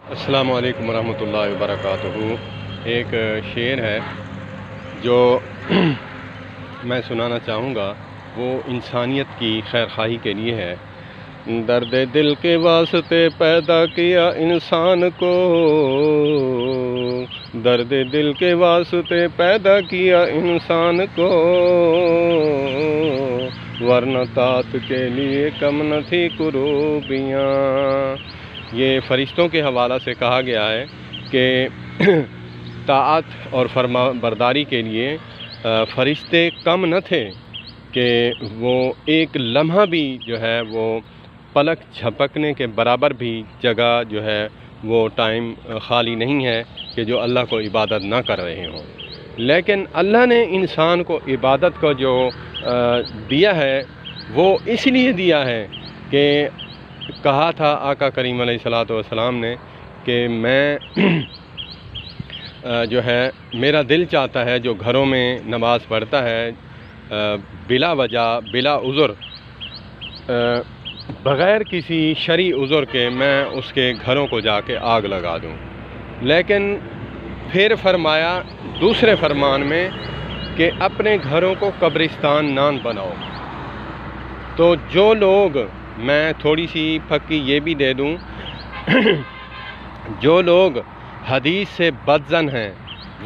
السلام علیکم ورحمۃ اللہ وبرکاتہ۔ ایک شعر ہے جو میں سنانا چاہوں گا، وہ انسانیت کی خیر خواہی کے لیے ہے۔ درد دل کے واسطے پیدا کیا انسان کو، درد دل کے واسطے پیدا کیا انسان کو، ورنہ طاعت کے لیے کم نہ تھی کروبیاں۔ یہ فرشتوں کے حوالہ سے کہا گیا ہے کہ طاعت اور فرما برداری کے لیے فرشتے کم نہ تھے کہ وہ ایک لمحہ بھی جو ہے وہ پلک جھپکنے کے برابر بھی جگہ جو ہے وہ ٹائم خالی نہیں ہے کہ جو اللہ کو عبادت نہ کر رہے ہوں۔ لیکن اللہ نے انسان کو عبادت کو جو دیا ہے وہ اس لیے دیا ہے کہ کہا تھا آقا کریم علیہ الصلوۃ والسلام نے کہ میں جو ہے میرا دل چاہتا ہے جو گھروں میں نماز پڑھتا ہے بلا وجہ بلا عذر، بغیر کسی شرعی عذر کے، میں اس کے گھروں کو جا کے آگ لگا دوں۔ لیکن پھر فرمایا دوسرے فرمان میں کہ اپنے گھروں کو قبرستان نہ بناؤ۔ تو جو لوگ، میں تھوڑی سی پھکی یہ بھی دے دوں، جو لوگ حدیث سے بدظن ہیں،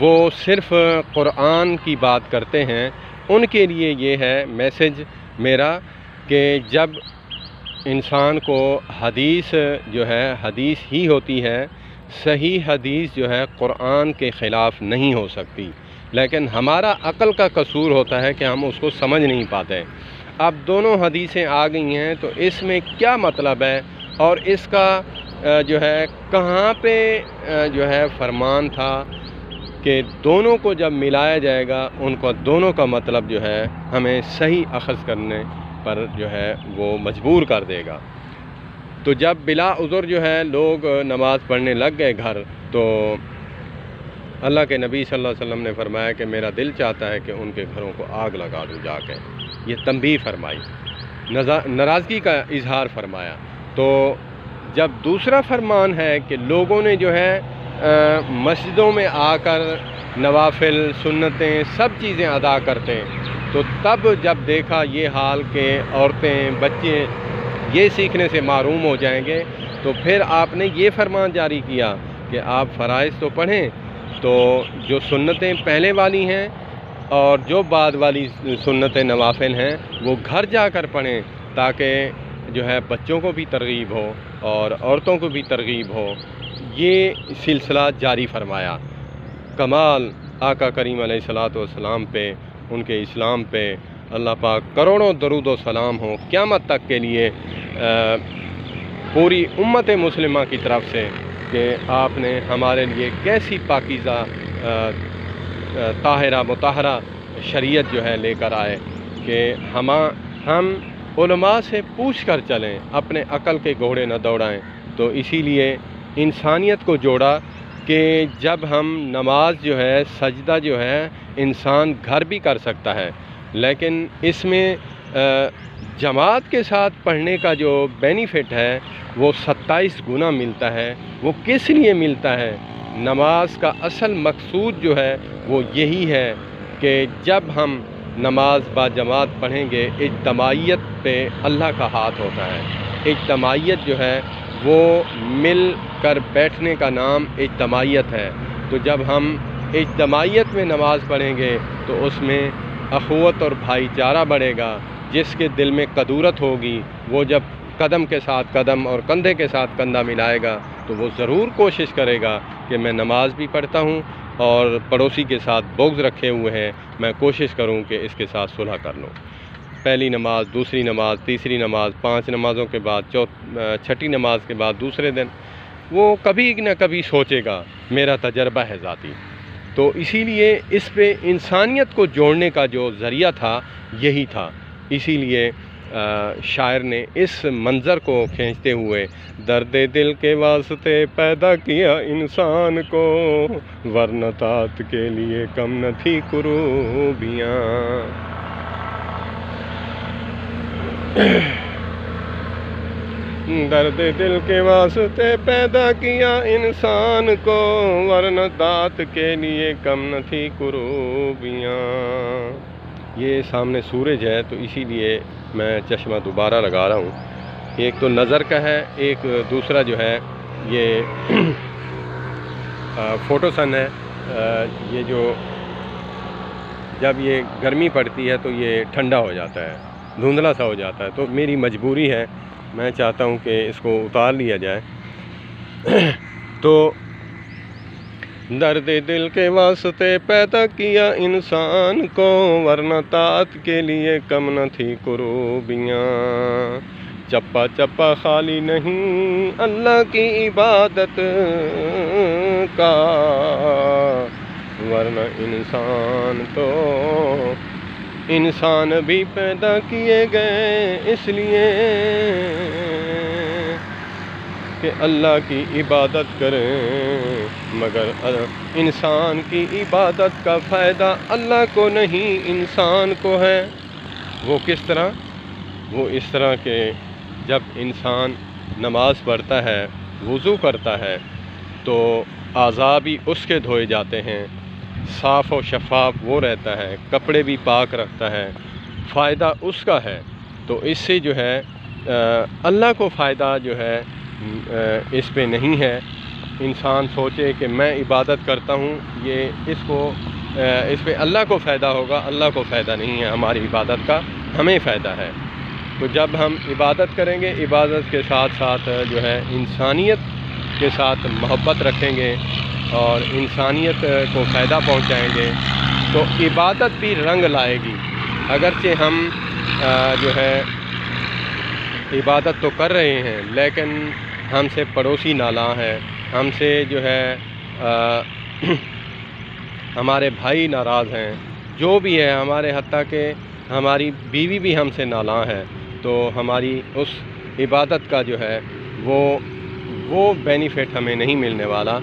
وہ صرف قرآن کی بات کرتے ہیں، ان کے لیے یہ ہے میسج میرا کہ جب انسان کو حدیث جو ہے حدیث ہی ہوتی ہے، صحیح حدیث جو ہے قرآن کے خلاف نہیں ہو سکتی، لیکن ہمارا عقل کا قصور ہوتا ہے کہ ہم اس کو سمجھ نہیں پاتے۔ اب دونوں حدیثیں آ گئی ہیں تو اس میں کیا مطلب ہے اور اس کا جو ہے کہاں پہ جو ہے فرمان تھا کہ دونوں کو جب ملایا جائے گا ان کو دونوں کا مطلب جو ہے ہمیں صحیح اخذ کرنے پر جو ہے وہ مجبور کر دے گا۔ تو جب بلا عذر جو ہے لوگ نماز پڑھنے لگ گئے گھر، تو اللہ کے نبی صلی اللہ علیہ وسلم نے فرمایا کہ میرا دل چاہتا ہے کہ ان کے گھروں کو آگ لگا دوں جا کے۔ یہ تنبیہ فرمائی، ناراضگی کا اظہار فرمایا۔ تو جب دوسرا فرمان ہے کہ لوگوں نے جو ہے مسجدوں میں آ کر نوافل سنتیں سب چیزیں ادا کرتے ہیں، تو تب جب دیکھا یہ حال کہ عورتیں بچے یہ سیکھنے سے محروم ہو جائیں گے، تو پھر آپ نے یہ فرمان جاری کیا کہ آپ فرائض تو پڑھیں، تو جو سنتیں پہلے والی ہیں اور جو بعد والی سنتیں نوافل ہیں وہ گھر جا کر پڑھیں، تاکہ جو ہے بچوں کو بھی ترغیب ہو اور عورتوں کو بھی ترغیب ہو۔ یہ سلسلہ جاری فرمایا۔ کمال آقا کریم علیہ الصلوۃ والسلام پہ، ان کے اسلام پہ اللہ پاک کروڑوں درود و سلام ہوں قیامت تک کے لیے پوری امت مسلمہ کی طرف سے کہ آپ نے ہمارے لیے کیسی پاکیزہ طاہرہ مطہرہ شریعت جو ہے لے کر آئے کہ ہم علماء سے پوچھ کر چلیں، اپنے عقل کے گھوڑے نہ دوڑائیں۔ تو اسی لیے انسانیت کو جوڑا کہ جب ہم نماز جو ہے سجدہ جو ہے انسان گھر بھی کر سکتا ہے، لیکن اس میں جماعت کے ساتھ پڑھنے کا جو بینیفٹ ہے وہ 27 گنا ملتا ہے۔ وہ کس لیے ملتا ہے؟ نماز کا اصل مقصود جو ہے وہ یہی ہے کہ جب ہم نماز با جماعت پڑھیں گے، اجتماعیت پہ اللہ کا ہاتھ ہوتا ہے۔ اجتماعیت جو ہے وہ مل کر بیٹھنے کا نام اجتماعیت ہے۔ تو جب ہم اجتماعیت میں نماز پڑھیں گے تو اس میں اخوت اور بھائی چارہ بڑھے گا۔ جس کے دل میں قدورت ہوگی وہ جب قدم کے ساتھ قدم اور کندھے کے ساتھ کندھا ملائے گا تو وہ ضرور کوشش کرے گا کہ میں نماز بھی پڑھتا ہوں اور پڑوسی کے ساتھ بغض رکھے ہوئے ہیں، میں کوشش کروں کہ اس کے ساتھ صلح کر لوں۔ پہلی نماز، دوسری نماز، تیسری نماز، 5 نمازوں کے بعد چھٹی نماز کے بعد دوسرے دن وہ کبھی نہ کبھی سوچے گا، میرا تجربہ ہے ذاتی۔ تو اسی لیے اس پہ انسانیت کو جوڑنے کا جو ذریعہ تھا یہی تھا۔ اسی لیے شاعر نے اس منظر کو کھینچتے ہوئے درد دل کے واسطے پیدا کیا انسان کو، ورنہ طاعت کے لیے کم نہ تھی کروبیاں۔ درد دل کے واسطے پیدا کیا انسان کو، ورنہ دانت کے لیے کم نہ تھی کروبیاں۔ یہ سامنے سورج ہے تو اسی لیے میں چشمہ دوبارہ لگا رہا ہوں۔ ایک تو نظر کا ہے، ایک دوسرا جو ہے یہ فوٹو سن ہے۔ یہ جو جب یہ گرمی پڑتی ہے تو یہ ٹھنڈا ہو جاتا ہے، دھندلا سا ہو جاتا ہے، تو میری مجبوری ہے، میں چاہتا ہوں کہ اس کو اتار لیا جائے۔ تو درد دل کے واسطے پیدا کیا انسان کو، ورنہ طاعت کے لیے کم نہ تھی کروبیاں۔ چپا چپا خالی نہیں اللہ کی عبادت کا، ورنہ انسان بھی پیدا کیے گئے اس لیے کہ اللہ کی عبادت کریں، مگر انسان کی عبادت کا فائدہ اللہ کو نہیں انسان کو ہے۔ وہ کس طرح؟ وہ اس طرح کہ جب انسان نماز پڑھتا ہے، وضو کرتا ہے، تو اعضاء بھی اس کے دھوئے جاتے ہیں، صاف و شفاف وہ رہتا ہے، کپڑے بھی پاک رکھتا ہے، فائدہ اس کا ہے۔ تو اس سے جو ہے اللہ کو فائدہ جو ہے اس پہ نہیں ہے۔ انسان سوچے کہ میں عبادت کرتا ہوں، اس پہ اللہ کو فائدہ ہوگا، اللہ کو فائدہ نہیں ہے ہماری عبادت کا، ہمیں فائدہ ہے۔ تو جب ہم عبادت کریں گے، عبادت کے ساتھ ساتھ جو ہے انسانیت کے ساتھ محبت رکھیں گے اور انسانیت کو فائدہ پہنچائیں گے، تو عبادت بھی رنگ لائے گی۔ اگرچہ ہم جو ہے عبادت تو کر رہے ہیں، لیکن ہم سے پڑوسی نالاں ہے، ہم سے جو ہے ہمارے بھائی ناراض ہیں، جو بھی ہے ہمارے، حتیٰ کہ ہماری بیوی بھی ہم سے نالاں ہے، تو ہماری اس عبادت کا جو ہے وہ بینیفٹ ہمیں نہیں ملنے والا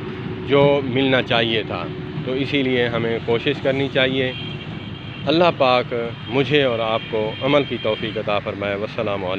جو ملنا چاہیے تھا۔ تو اسی لیے ہمیں کوشش کرنی چاہیے۔ اللہ پاک مجھے اور آپ کو عمل کی توفیق عطا فرمائے۔ والسلام علیکم۔